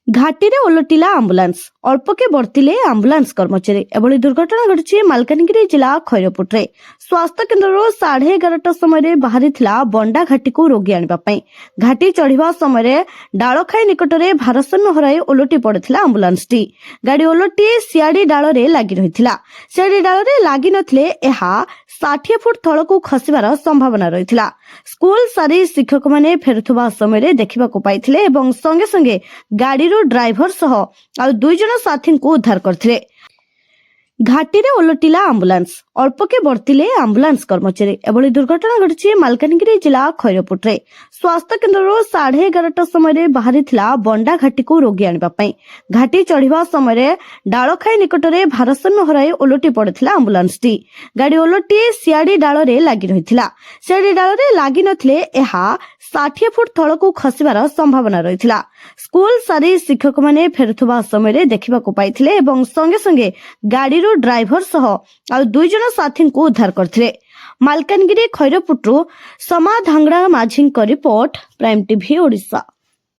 ଘାଟିରେ ଓଲଟିଲା ଆମ୍ବୁଲାନ୍ସ, ଅଳ୍ପକେ ବର୍ତ୍ତିଲେ ଆମ୍ବୁଲାନ୍ସ କର୍ମଚାରୀ। ଏଭଳି ଦୁର୍ଘଟଣା ଘଟିଛି ମାଲକାନଗିରି ଜିଲ୍ଲା ଖଇରପୁଟରେ। ସ୍ୱାସ୍ଥ୍ୟ କେନ୍ଦ୍ରରୁ 11:30 ସମୟରେ ବାହାରିଥିଲା ବଣ୍ଡା ଘାଟିକୁ ରୋଗୀ ଆଣିବା ପାଇଁ। ଘାଟି ଚଢ଼ିବା ସମୟରେ ଡାଳଖାଇ ନିକଟରେ ଭାରସାମ୍ୟ ହରାଇ ଓଲଟି ପଡ଼ିଥିଲା ଆମ୍ବୁଲାନ୍ସଟି। ଗାଡ଼ି ଓଲଟି ସିଆଡ଼ି ଡାଳରେ ଲାଗି ରହିଥିଲା। ସିଆଡ଼ି ଡାଳରେ ଲାଗି ନଥିଲେ ଏହା 60 ଫୁଟ ତଳକୁ ଖସିବାର ସମ୍ଭାବନା ରହିଥିଲା। ସ୍କୁଲ ସାରି ଶିକ୍ଷକମାନେ ଫେରୁଥିବା ସମୟରେ ଦେଖିବାକୁ ପାଇଥିଲେ ଏବଂ ସଙ୍ଗେ ସଙ୍ଗେ ଗାଡ଼ିରୁ ଡ୍ରାଇଭର ସହ ଆଉ 2 ଜଣ ସାଥୀଙ୍କୁ ଉଦ୍ଧାର କରିଥିଲେ। ଘାଟିରେ ଓଲଟିଲା ଆମ୍ବୁଲାନ୍ସ, ଅଳ୍ପକେ ବର୍ତ୍ତିଲେ ଆମ୍ବୁଲାନ୍ସ କର୍ମଚାରୀ। ଏଭଳି ଦୁର୍ଘଟଣା ଘଟିଛି ମାଲକାନଗିରି ଜିଲ୍ଲା ଖଇରପୁଟରେ। ସ୍ୱାସ୍ଥ୍ୟ କେନ୍ଦ୍ରରୁ 11:30 ସମୟରେ ବାହାରିଥିଲା ବଣ୍ଡା ଘାଟିକୁ ରୋଗୀ ଆଣିବା ପାଇଁ। ଘାଟି ଚଢ଼ିବା ସମୟରେ ଡାଳଖାଇ ନିକଟରେ ଭାରସାମ୍ୟ ହରାଇ ଓଲଟି ପଡ଼ିଥିଲା ଆମ୍ବୁଲାନ୍ସଟି। ଗାଡ଼ି ଓଲଟି ସିଆଡ଼ି ଡାଳରେ ଲାଗି ରହିଥିଲା। ସିଆଡ଼ି ଡାଳରେ ଲାଗି ନଥିଲେ ଏହା 60 ଫୁଟ ତଳକୁ ଖସିବାର ସମ୍ଭାବନା ରହିଥିଲା। ସ୍କୁଲ ସାରି ଶିକ୍ଷକମାନେ ଫେରୁଥିବା ସମୟରେ ଦେଖିବାକୁ ପାଇଥିଲେ ଏବଂ ସଙ୍ଗେ ସଙ୍ଗେ ଗାଡ଼ିରୁ ଡ୍ରାଇଭର ସହ ଆଉ 2 ଜଣ ସାଥୀଙ୍କୁ ଉଦ୍ଧାର କରିଥିଲେ। ମାଲକାନଗିରି ଖଇରପୁଟରୁ ସମାଧାଙ୍ଗଡ଼ା ମାଝୀଙ୍କ ରିପୋର୍ଟ, ପ୍ରାଇମ୍ ଟିଭି ଓଡ଼ିଶା।